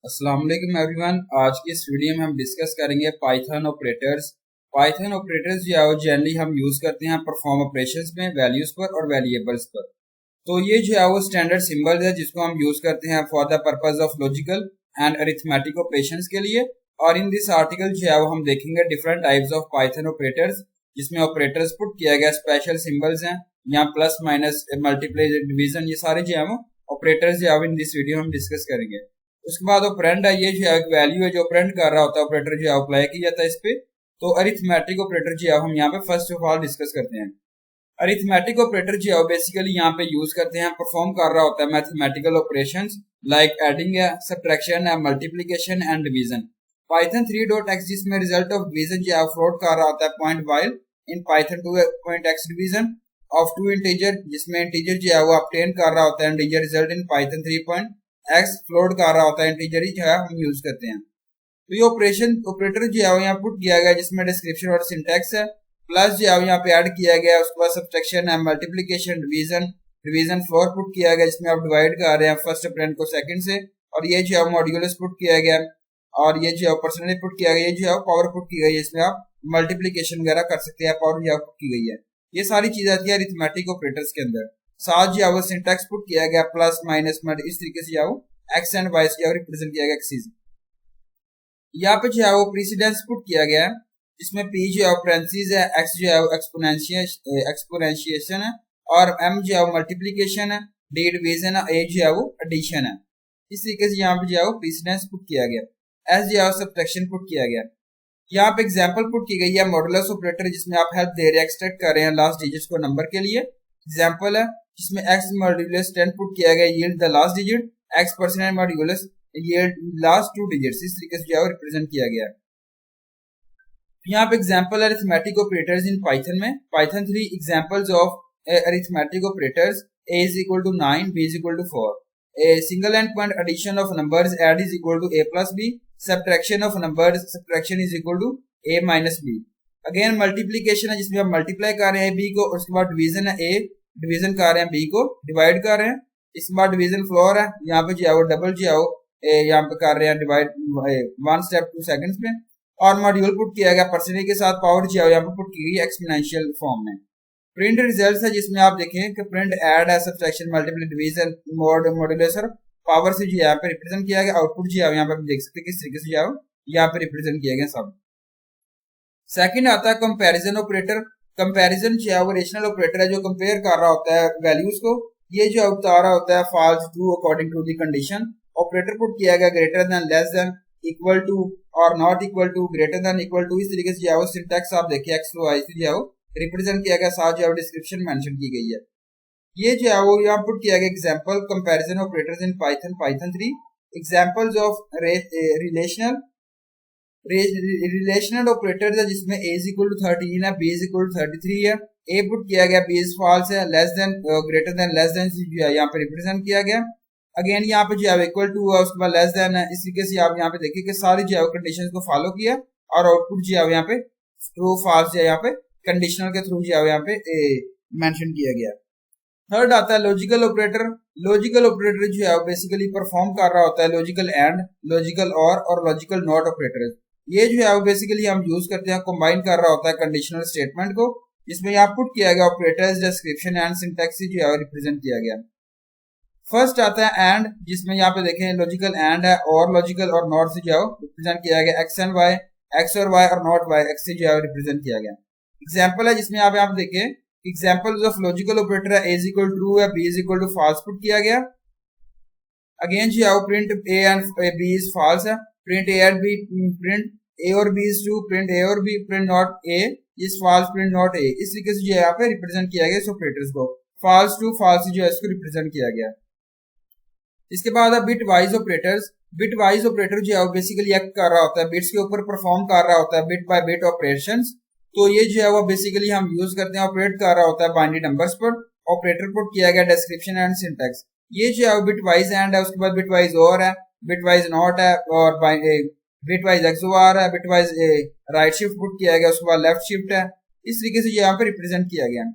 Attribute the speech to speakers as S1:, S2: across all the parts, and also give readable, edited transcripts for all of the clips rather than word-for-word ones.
S1: अस्सलाम वालेकुम एवरीवन। आज की इस वीडियो में हम डिस्कस करेंगे पाइथन ऑपरेटर्स। पाइथन ऑपरेटर्स जो है वो जनरली हम यूज करते हैं परफॉर्म ऑपरेशंस में, वैल्यूज पर और वेरिएबल्स पर। तो ये जो है वो स्टैंडर्ड सिंबल है जिसको हम यूज करते हैं for the purpose of logical and arithmetic operations के लिए। और इन दिस आर्टिकल जो है वो हम देखेंगे different types of Python operators, जिसमें ऑपरेटर्स पुट किया गया, स्पेशल सिंबल्स हैं, यहाँ प्लस माइनस मल्टीप्लाई डिवीजन, ये सारे जो है वो ऑपरेटर्स जो है इन दिस वीडियो हम डिस्कस करेंगे। उसके बाद ऑपरेंड है, ये जो है एक वैल्यू है जो ऑपरेंड कर रहा होता है, ऑपरेटर जो है अप्लाई किया जाता है इस पे। तो अरिथमेटिक ऑपरेटर जो है हम यहाँ पे फर्स्ट ऑफ ऑल डिस्कस करते हैं। अरिथमेटिक ऑपरेटर जो है बेसिकली यहाँ पे यूज करते हैं, परफॉर्म कर रहा होता है मैथमेटिकल ऑपरेशंस लाइक एडिंग है, सब्ट्रैक्शन है, multiplication and division. Python 3.x जिसमें रिजल्ट ऑफ डिवीजन जो है फ्लोट कर रहा होता है point while in Python 2.x division of two integer, जिसमें इंटीजर जो है वो ऑब्टेन कर रहा होता है integer result in Python 3.x float कर रहा होता है इंटीजर ही जो है हम यूज करते हैं। तो ये ऑपरेशन ऑपरेटर जो है यहाँ पुट किया गया जिसमें डिस्क्रिप्शन और सिंटैक्स है, प्लस जो है यहाँ पे ऐड किया गया, उसके बाद सब्ट्रैक्शन है, multiplication, division, division floor put किया गया जिसमें आप डिवाइड कर रहे हैं फर्स्ट ऑपरेंड को सेकंड से, और ये जो है मॉड्यूलस पुट किया गया, और ये जो है परसेंटेज पुट किया गया, ये जो है पावर पुट की गई है, इसमें आप मल्टीप्लिकेशन वगैरह कर सकते हैं, पावर जो है पुट की गई है। ये सारी चीजें आती है अरिथमेटिक ऑपरेटर्स के अंदर। साथ जो है वो सिंटैक्स पुट किया गया, प्लस माइनस इस तरीके से जो है वो एक्स एंड वाई से रिप्रेजेंट किया गया एक्सिस। यहाँ पे जो है वो प्रीसिडेंस पुट किया गया है जिसमें पी जो है पेरेंथीज है, एक्स जो है एक्सपोनेंशिएशन है, और एम जो है मल्टीप्लिकेशन है, डी डिवीजन है, ए जो है वो एडिशन है। इस तरीके से यहाँ पे जो है वो प्रीसिडेंस पुट किया गया, एस जो है सब्ट्रैक्शन पुट किया गया। यहाँ पे एग्जांपल पुट की गई है मॉडुलस ऑपरेटर जिसमें आप हेल्प दे रहे हैं, एक्सट्रैक्ट कर रहे हैं लास्ट डिजिट्स को नंबर के लिए। एग्जांपल है जिसमें एक्स मॉड्यूलस 10 पुट किया गया, yield the last digit, x percent modulus yield last two digits, इस तरीके से जो है रिप्रेजेंट किया गया। यहाँ पे एग्जांपल है अरिथमेटिक ऑपरेटर्स इन पाइथन में, Python 3 examples of arithmetic operators, a is equal to 9, b is equal to 4, a single end point addition of numbers, add is equal to a plus b, subtraction of numbers, subtraction is equal to a minus b। Again multiplication है जिसमें हम multiply कर रहे हैं b को, और उसके बाद डिवीजन है, a डिवीजन कर रहे हैं b को, डिवाइड कर रहे हैं, इसके बाद डिवीजन फ्लोर है, यहाँ पे जो है वो डबल जो है वो यहाँ पे कर रहे हैं डिवाइड 1 स्टेप 2 सेकंड्स में, और मॉड्यूल पुट किया गया परसेंटेज के साथ, पावर जो है यहाँ पे पुट की गई एक्सपोनेंशियल फॉर्म में। प्रिंट रिजल्ट्स है जिसमें आप देखें कि प्रिंट ऐड है, सब्ट्रैक्शन, मल्टीप्लाई, डिवीजन, मॉड्यूलस और पावर से जो यहाँ पे रिप्रेजेंट किया गया। आउटपुट जो है यहाँ पे देख सकते हैं किस तरीके से जो है यहाँ पे रिप्रेजेंट किया गया सब। सेकंड आता है कंपैरिजन ऑपरेटर। कंपैरिजन जो है वो रेशनल ऑपरेटर है जो कंपेयर कर रहा होता है वैल्यूज को, ये जो बता रहा होता है false true according to the condition. Operator put किया गया greater than, less than, equal to और not equal to, greater than, equal to, इस तरीके से जो है वो सिंटैक्स आप देखिए एक्स वाई से जो है वो रिप्रेजेंट किया गया, साथ जो है डिस्क्रिप्शन मेंशन की गई है। ये जो है वो यहाँ पुट किया गया example comparison operators in Python 3, examples of relational operators है जिसमें a is equal to 13 है, b is equal to 33 है, a पुट किया गया, b is false है, less than, greater than, less than जो है यहाँ पे रिप्रेजेंट किया गया। अगेन यहाँ पे जो है इक्वल टू है, उसके बाद लेस देन है, इस तरीके से आप यहाँ पे देखिए कि सारी जो है कंडीशंस को फॉलो किया, और आउटपुट जो है यहाँ पे ट्रू फॉल्स जो है यहाँ पे कंडीशनल के थ्रू जो है यहाँ पे मेंशन किया गया। थर्ड आता है लॉजिकल ऑपरेटर। लॉजिकल ऑपरेटर जो है बेसिकली परफॉर्म कर रहा होता है लॉजिकल एंड, लॉजिकल और लॉजिकल नॉट ऑपरेटर। ये जो है बेसिकली हम यूज करते हैं, कंबाइन कर रहा होता है कंडीशनल स्टेटमेंट को, जिसमें यहाँ पुट किया गया ऑपरेटर्स, डिस्क्रिप्शन एंड सिंटैक्स जो है रिप्रेजेंट किया गया। फर्स्ट आता है एंड, जिसमें यहाँ पे देखें लॉजिकल एंड है, और लॉजिकल और नॉट से जो है रिप्रेजेंट किया गया, एक्स एंड वाई, एक्स और वाई, और नॉट वाई, एक्स से जो है रिप्रेजेंट किया गया। एग्जाम्पल है जिसमें आप यहाँ पे देखें एग्जाम्पल्स ऑफ लॉजिकल ऑपरेटर है, a is equal to true है, b is equal to false put किया गया। अगेन जो है print a and b is false है, print a and b, print a और b is true, print a और b, print not a is false, print not a। इस तरीके से जो है यहाँ पे रिप्रेजेंट किया गया इस ऑपरेटर्स को, false टू false जो है इसको रिप्रेजेंट किया गया। इसके बाद bit wise operators. Bit wise operator जो है बेसिकली एक्ट कर रहा होता है, बिट्स के ऊपर परफॉर्म कर रहा होता है बिट बाय बिट ऑपरेशंस। तो ये जो है वो बेसिकली हम यूज करते हैं, ऑपरेट कर रहा होता है बाइनरी नंबर्स पर। ऑपरेटर पुट किया गया डिस्क्रिप्शन एंड सिंटैक्स। ये जो है बिट वाइज एंड है, उसके बाद बिट वाइज और है, बिट वाइज नॉट है, और बिट वाइज एक्सओआर है, bit wise right shift put किया गया, उसके बाद लेफ्ट शिफ्ट है। इस तरीके से यहाँ पे रिप्रेजेंट किया गया।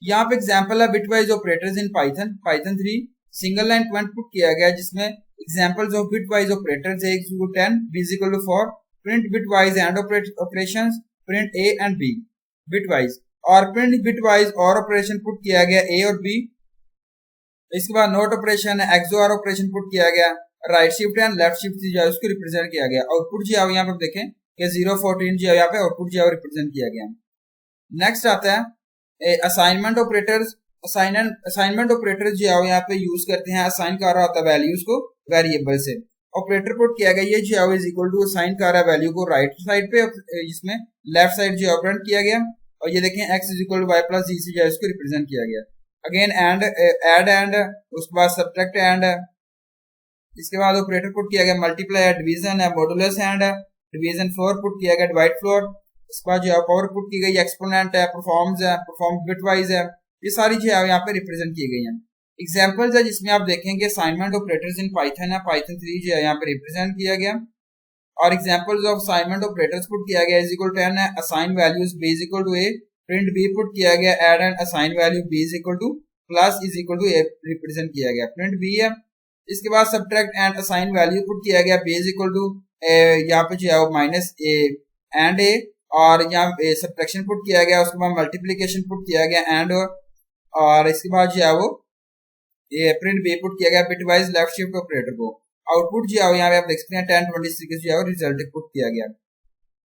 S1: यहाँ पे एग्जाम्पल है bit wise operators in Python 3, single line comment put किया गया जिसमें Examples of bitwise operators: A is equal to 10, B is equal to 4. Print bitwise AND operations, print A and B bitwise, और print bitwise और operation put किया गया A और B। इसके बाद note operation XOR operation put किया गया, right shift and left shift जो है उसको रिप्रेजेंट किया गया। आउटपुट जो है यहाँ पर देखें कि 014 जो है यहाँ पे आउटपुट जो है रिप्रेजेंट किया गया। नेक्स्ट आता है असाइनमेंट ऑपरेटर्स। असाइनमेंट ऑपरेटर जो है यहाँ पे यूज करते हैं, असाइन कर रहा होता है वैल्यूज को वेरिएबल से। ऑपरेटर पुट किया गया, ये जो है इज इक्वल टू असाइन कर रहा है वैल्यू को राइट साइड पे, जिसमें लेफ्ट साइड जो ऑपरेंट किया गया, और ये देखें x is equal to y plus z से जो है इसको रिप्रेजेंट किया गया। अगेन एंड ऐड एंड, उसके बाद सब्ट्रैक्ट एंड, इसके बाद ऑपरेटर पुट किया गया मल्टीप्लाई है, डिवीजन है, मॉडुलस एंड है, डिवीजन फ्लोर पुट किया गया, डिवाइड फ्लोर, इसके बाद जो है पावर पुट की गई, एक्सपोनेंट है, परफॉर्म्स है, परफॉर्म बिटवाइज है, ये सारी जो है यहाँ पे रिप्रेजेंट की गई है। एग्जाम्पल्स है जिसमें आप देखेंगे असाइनमेंट ऑपरेटर्स इन पाइथन है, पाइथन 3 जो है यहाँ पे रिप्रेजेंट किया गया, और examples of assignment operators put किया गया इज इक्वल टू 10 है, assign values b is equal to a, print b put किया गया, add and assign value b is equal to plus is equal to a represent किया गया, print b है। इसके बाद subtract and assign value put किया गया, b is equal to यहाँ पे जो है माइनस a एंड a, और यहाँ सब्ट्रैक्शन पुट किया गया, उसके बाद मल्टीप्लिकेशन पुट किया गया एंड, और इसके बाद जो है वो ये प्रिंट बी पुट किया गया बिटवाइज लेफ्ट शिफ्ट ऑपरेटर को। आउटपुट जो है यहाँ पे आप देख सकते हैं 10 26 जो है रिजल्ट पुट किया गया।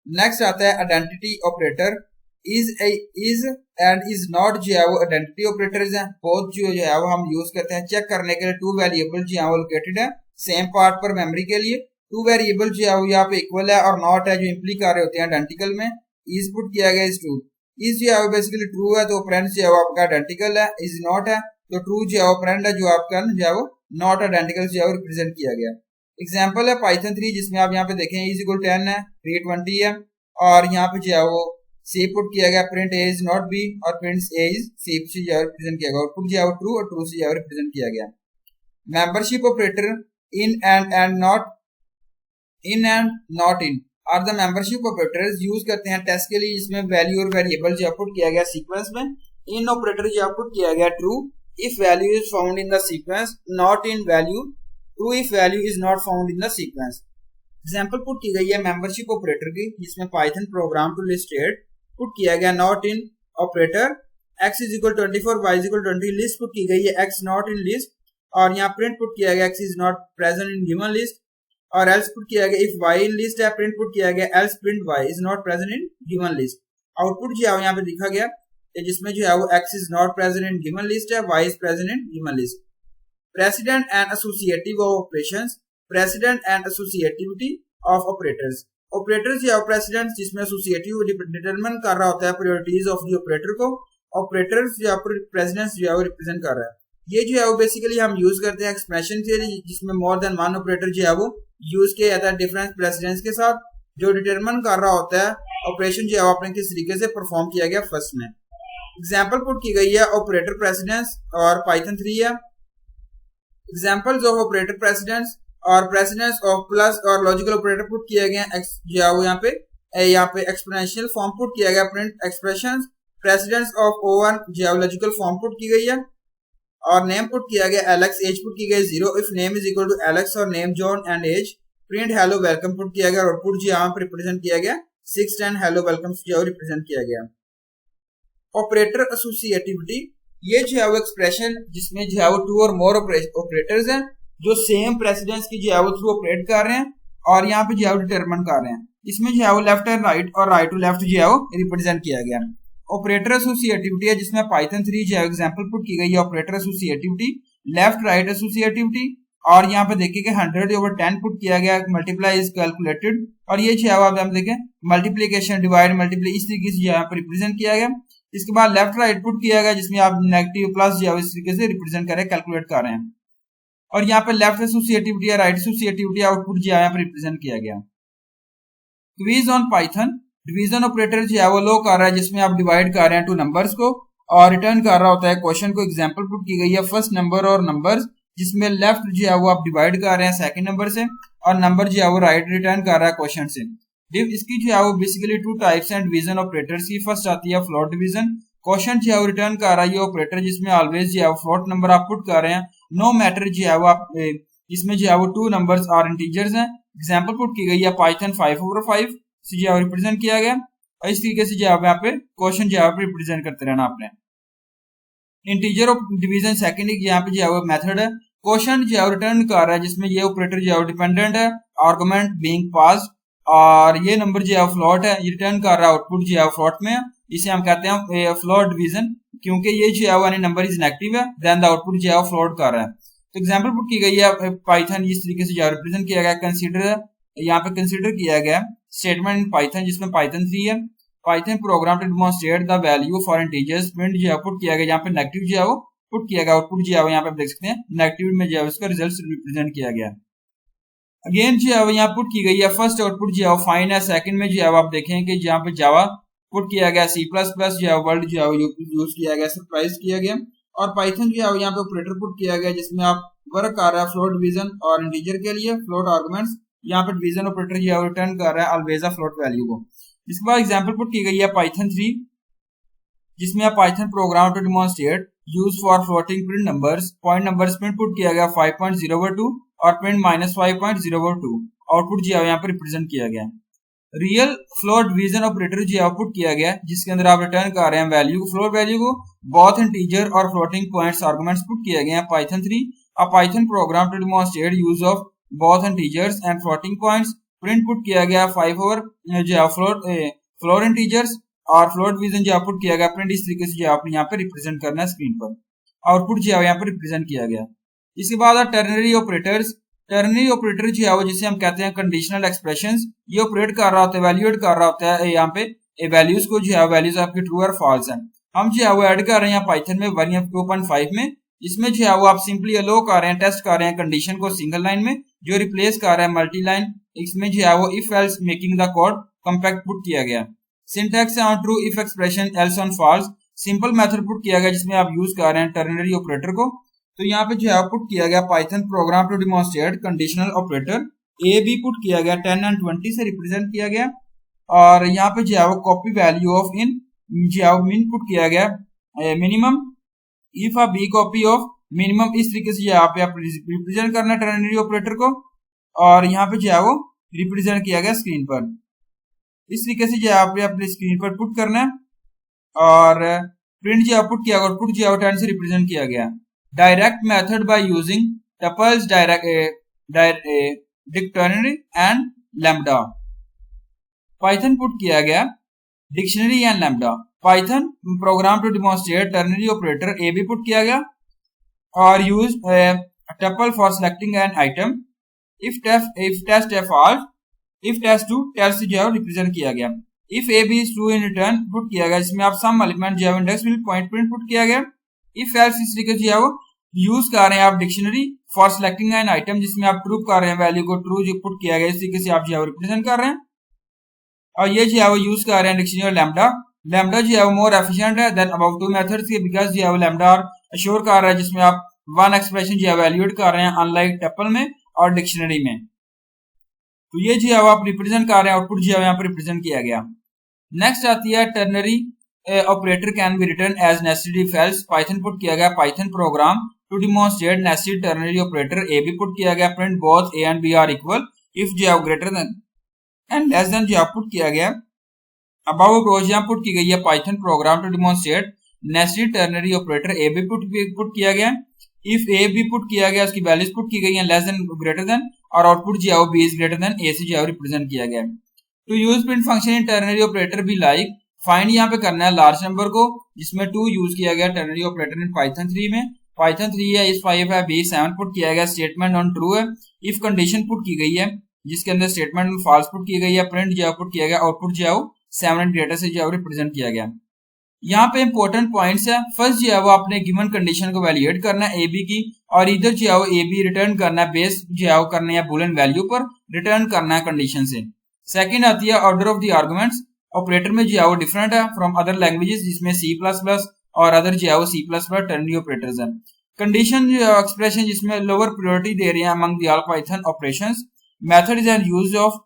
S1: नेक्स्ट आता है identity operator. Is and is not जो है वो आइडेंटिटी ऑपरेटर्स हैं, बोथ जो है वो हम यूज करते हैं चेक करने के लिए टू वेरिएबल जो है वो लोकेटेड है सेम पार्ट पर मेमोरी के लिए। टू वेरिएबल जो है वो यहाँ पे इक्वल है और नॉट है जो इम्प्ली कर रहे होते हैं आइडेंटिकल में। इज पुट किया गया इज ट्रू, इज जो है वो बेसिकली ट्रू है तो ऑपरेंड जो है वो आपका आइडेंटिकल है, इज नॉट है तो ट्रू जो है ऑपरेंड है जो आपका जो है वो नॉट आइडेंटिकल जो है वो रिप्रेजेंट किया गया। एग्जांपल है पाइथन 3 जिसमें आप यहाँ पे देखें इज इक्वल 10 है, b 20 है, और यहाँ पे जो है वो सी पुट किया गया, print a is not b और प्रिंट a इज सी से जो है रिप्रेजेंट किया गया। आउटपुट जो है वो ट्रू और ट्रू से जो है रिप्रेजेंट किया गया। Membership operator in and not in are the membership operators use करते हैं टेस्ट के लिए, जिसमें वैल्यू और वेरिएबल जो पुट किया गया सीक्वेंस में। इन ऑपरेटर जो पुट किया गया true if value is found in the sequence, not in value, true if value is not found in the sequence। Example put की गई है मेंबरशिप ऑपरेटर की, जिसमें Python program to list state put किया गया not in operator, x is equal 24 y is equal 20, list put की गई है x नॉट इन लिस्ट, और यहाँ प्रिंट पुट किया गया x is not present in given list, और else पुट किया गया if y इन लिस्ट है, प्रिंट पुट किया गया else print y is not present in given list. Output जो है यहाँ पे लिखा गया जिसमें जो है वो x is not present in given list है, y is present in given list. President and associative of operations, president and associativity of operators. Operators या प्रेसिडेंट जिसमें एसोसिएटिव डिटरमिन कर रहा होता है प्रायोरिटीज ऑफ द ऑपरेटर को, operators या presidents जो है वो रिप्रेजेंट कर रहा है। ये जो है वो बेसिकली हम यूज करते हैं एक्सप्रेशन के लिए, जिसमें मोर देन वन ऑपरेटर जो है वो यूज किया जाता है डिफरेंट प्रेसिडेंट्स के साथ, जो डिटरमिन कर रहा होता है ऑपरेशन जो है आपने किस तरीके से परफॉर्म किया गया फर्स्ट में। एग्जाम्पल पुट की गई है ऑपरेटर प्रेसिडेंस और पाइथन 3 है। एग्जाम्पल्स ऑफ ऑपरेटर प्रेसिडेंस और प्रेसिडेंस ऑफ प्लस और लॉजिकल ऑपरेटर पुट किए गए हैं। जो है वो यहाँ पे एक्सपोनेंशियल फॉर्म पुट किया गया, print expressions. Precedence of oven जो है लॉजिकल फॉर्म पुट की गई है, और नेम पुट किया गया एलेक्स, एज पुट की गई 0 if name is equal to Alex और name John and age. Print hello welcome put किया गया, आउटपुट जो यहाँ पे रिप्रेजेंट किया गया 6 10 हेलो वेलकम जो है रिप्रेजेंट किया गया। ऑपरेटर एसोसिएटिविटी, ये जो है वो एक्सप्रेशन जिसमें जो है वो टू और मोर ऑपरेटर्स हैं जो सेम प्रेसिडेंस की जो है वो थ्रू ऑपरेट कर रहे हैं और यहाँ पे जो है वो डिटरमिन कर रहे हैं। इसमें जो है वो लेफ्ट एंड राइट और राइट टू लेफ्ट जो है वो रिप्रेजेंट किया गया। ऑपरेटर एसोसिएटिविटी है जिसमें पाइथन 3 जो है एग्जांपल पुट की गई है operator associativity, left right associativity, और यहाँ पे देखिए कि 100/10 पुट किया गया, मल्टीप्लाई इज कैलकुलेटेड, और ये जो है आप देखें मल्टीप्लीकेशन डिवाइड मल्टीप्लाई इस तरीके से यहाँ पे रिप्रेजेंट किया गया। इसके बाद लेफ्ट राइट पुट किया गया जिसमें आप नेगेटिव प्लस जो है इस तरीके से रिप्रेजेंट कर रहे हैं, कैलकुलेट कर रहे हैं, और यहाँ पे लेफ्ट एसोसिएटिविटी या राइट एसोसिएटिविटी आउटपुट जो है यहाँ पे रिप्रेजेंट किया गया। Quiz on Python, division operator जो है वो लो कर रहा है जिसमें आप डिवाइड कर रहे हैं टू नंबर्स को और रिटर्न कर रहा होता है क्वेश्चन को। एग्जांपल पुट की गई है फर्स्ट नंबर और नंबर्स, जिसमें लेफ्ट जो है वो आप डिवाइड कर रहे हैं सेकंड नंबर से और नंबर जो है वो राइट रिटर्न कर रहा है क्वेश्चन से। इसकी जो है वो बेसिकली टू टाइप्स हैं डिवीजन ऑपरेटर्स की। फर्स्ट आती है फ्लोट डिवीजन, क्वेश्चन जो है वो रिटर्न कर रहा है ये ऑपरेटर जिसमें ऑलवेज जो है फ्लोट नंबर आप पुट कर रहे हैं, नो मैटर जो है वो आप जिसमें जो है वो 2 नंबर्स आर इंटीजर्स हैं। एग्जांपल पुट की गई है पाइथन 5/5 से जो है रिप्रेजेंट किया गया। और इस तरीके से जो है यहाँ पे क्वेश्चन जो है रिप्रेजेंट करते रहना आपने। इंटीजर ऑफ डिवीजन सेकंड यहाँ पे जो है वो मेथड है। क्वेश्चन जो है रिटर्न कर रहा है जिसमें ये ऑपरेटर जो है डिपेंडेंट है, आर्गुमेंट बीइंग पास, और ये नंबर जो है फ्लोट है, ये रिटर्न कर रहा है आउटपुट जो है फ्लोट में, इसे हम कहते हैं फ्लोट डिवीजन, क्योंकि ये जो है नंबर इज नेगेटिव है, देन द आउटपुट जो है फ्लोट कर रहा है। तो एग्जांपल पुट की गई है पाइथन, इस तरीके से जो है रिप्रेजेंट किया गया। कंसीडर यहाँ पे कंसीडर किया गया स्टेटमेंट इन पाइथन जिसमें पाइथन 3 है। Python program to demonstrate the value for integers print जो है पुट किया गया, यहाँ पे नेगेटिव जो है वो पुट किया गया, आउटपुट जो है यहाँ पे देख सकते हैं नेगेटिव में जो है उसका रिजल्ट रिप्रेजेंट किया गया। अगेन जो है यहाँ पुट की गई है फर्स्ट आउटपुट जो है फाइन है। सेकंड में जो है आप देखें कि जहाँ पे जावा पुट किया गया, C++ जो है वर्ल्ड जो है यूज किया गया, सरप्राइज किया गया, और पाइथन जो है यहाँ पे ऑपरेटर पुट किया गया जिसमें आप वर्क कर रहा है फ्लोट डिवीजन और इंटीजर के लिए फ्लोट आर्गुमेंट्स। यहाँ पे डिवीजन ऑपरेटर जो है रिटर्न कर रहा है ऑलवेज अ फ्लोट वैल्यू को। इसके बाद एग्जांपल पुट की गई है पाइथन 3 जिसमें आप Python program to demonstrate use for floating print numbers, point numbers print put किया गया 5.0/2 और प्रिंट -5.0/2, आउटपुट जो है यहाँ पर रिप्रेजेंट किया गया। रियल फ्लोट डिवीजन ऑपरेटर जो आउटपुट किया गया जिसके अंदर आप रिटर्न कर रहे हैं वैल्यू को, फ्लोट वैल्यू को, बोथ इंटीजर और फ्लोटिंग पॉइंट्स आर्गुमेंट्स पुट किए गए हैं Python 3। A Python program to demonstrate use of both integers and floating points, print put किया गया 5 ओवर जो फ्लोट इंटीजर्स और फ्लोट डिवीजन जो आउटपुट किया गया प्रिंट इस तरीके से जो आपने यहाँ पे रिप्रेजेंट करना है स्क्रीन पर, आउटपुट जो है यहाँ पे रिप्रेजेंट किया गया। इसके बाद टर्नरी ऑपरेटर्स, टर्नरी ऑपरेटर जो है वो जिसे हम कहते हैं कंडीशनल एक्सप्रेशंस, ये ऑपरेट कर रहा होता है, वैल्यूएट कर रहा होता है यहाँ पे वैल्यूज को जो है वैल्यूज आपकी ट्रू और फॉल्स है। हम जो है वो ऐड कर रहे हैं पाइथन में वर्जन 2.5 में, जिसमें जो है वो आप सिंपली अलो कर रहे हैं, टेस्ट कर रहे हैं कंडीशन को सिंगल लाइन में, जो रिप्लेस कर रहा है मल्टी लाइन। इसमें जो है वो if else making the code compact put किया गया। Syntax on true, if expression else on false, simple method put किया गया जिसमें आप यूज कर रहे हैं टर्नरी ऑपरेटर को। तो यहाँ पे जो है पुट किया गया Python program to demonstrate conditional operator, A B put किया गया 10 और 20 से रिप्रेजेंट किया गया, और यहाँ पे जो है वो कॉपी वैल्यू ऑफ इन जो है मिन पुट किया गया minimum, if A B copy of minimum, इस तरीके से यहाँ पे आप रिप्रेजेंट करना है टर्नरी ऑपरेटर को, और यहाँ पे जो है वो रिप्रेजेंट किया गया स्क्रीन पर। इस तरीके से जो है अपने स्क्रीन पर पुट करना है, और प्रिंट जो पुट किया गया आउटपुट जो है 10 से रिप्रेजेंट किया गया। Direct method by using tuples, dictionary and lambda, Python put किया गया dictionary and lambda. Python program to demonstrate ternary operator, A B put किया गया, और use tuple for selecting an item, if test है false, if test to test जो है represent किया गया। If A B is true in return put किया गया जिसमें आप सम एलिमेंट जो है इंडेक्स पॉइंट प्रिंट पुट किया गया। इफ एल्स इस तरीके से वो यूज कर रहे हैं आप dictionary for selecting an item जिसमें आप ट्रू कर रहे हैं वैल्यू को, ट्रू जो पुट किया गया इस तरीके से आप जो है रिप्रेजेंट कर रहे हैं, और ये जो है वो यूज कर रहे हैं डिक्शनरी और लैम्डा। लैम्डा जो है वो मोर एफिशिएंट है देन अबाउट टू मेथड्स के, बिकॉज जो है वो लैम्डा और अश्योर कर रहा है जिसमें आप वन एक्सप्रेशन जो है वैल्यूएट कर रहे हैं अनलाइक टपल में और डिक्शनरी में। तो ये जो है वो आप रिप्रेजेंट कर रहे हैं, आउटपुट जो है यहाँ पर रिप्रेजेंट किया गया। नेक्स्ट आती है ternary operator can be return as nested if else, Python put किया गया Python program to demonstrate nested ternary operator, A B put किया गया print both A and B are equal, if जो है greater than and less than जो है put किया गया। अबाउट अप्रोच यहाँ पुट की गई है Python program to demonstrate nested ternary operator, A B put किया गया, इफ ए बी पुट किया गया उसकी वैल्यूज पुट की गई है लेस देन ग्रेटर देन, और आउटपुट जो है B is greater than A से जो है रिप्रेजेंट किया गया। To use print function in ternary operator भी लाइक, फाइंड यहाँ पे करना है लार्ज नंबर को जिसमें 2 यूज किया गया टर्नरी ऑपरेटर इन पाइथन 3 में। पाइथन 3 है, इस 5 है, बी 7 पुट किया गया, स्टेटमेंट ऑन ट्रू है, इफ कंडीशन पुट की गई है जिसके अंदर स्टेटमेंट ऑन फॉल्स पुट की गई है, प्रिंट जो पुट किया गया, आउटपुट जो है 7 एंड ग्रेटर से जो है रिप्रेजेंट किया गया। यहाँ पे इंपॉर्टेंट पॉइंट्स है, फर्स्ट जो है वो आपने गिवन कंडीशन को वैल्यूएट करना है ए बी की, और इधर जो है वो ए बी रिटर्न करना है बेस जो है वो करना है बूलियन वैल्यू पर रिटर्न करना है कंडीशन से। सेकंड आती है order of the arguments, operator में जो है वो डिफरेंट है फ्रॉम अदर लैंग्वेजेस जिसमें C++ और अदर जो है वो C++ टर्नरी ऑपरेटर्स हैं। कंडीशन जो है एक्सप्रेशन जिसमें लोअर प्रायोरिटी दे रहे हैं among the all Python operations. Method is an use of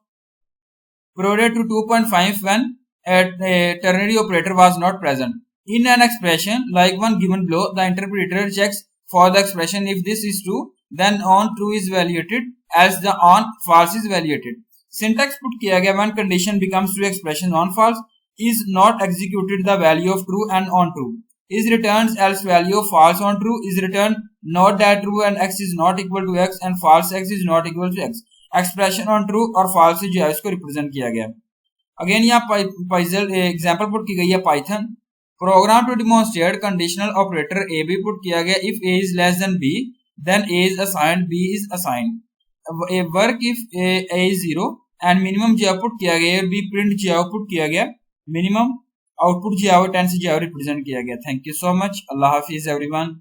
S1: prior to 2.5 when a ternary operator was not present. In an expression like one given below, the interpreter checks for the expression if this is true, then on true is evaluated as the on false is evaluated. Syntax put किया गया when condition becomes true expression on false is not executed the value of true and on true is returns else value of false on true is returned not that true and x is not equal to x and false x is not equal to x. Expression on true और false जो है इसको represent किया गया. Again यहाँ पाइजल example put की गई है Python program to demonstrate conditional operator A B put किया गया if A is less than B then A is assigned B is assigned A work if A is 0 and minimum जो output किया गया B print जो output किया गया minimum output जो है 10 से जो रिप्रेजेंट किया गया. Thank you so much. Allah Hafiz everyone.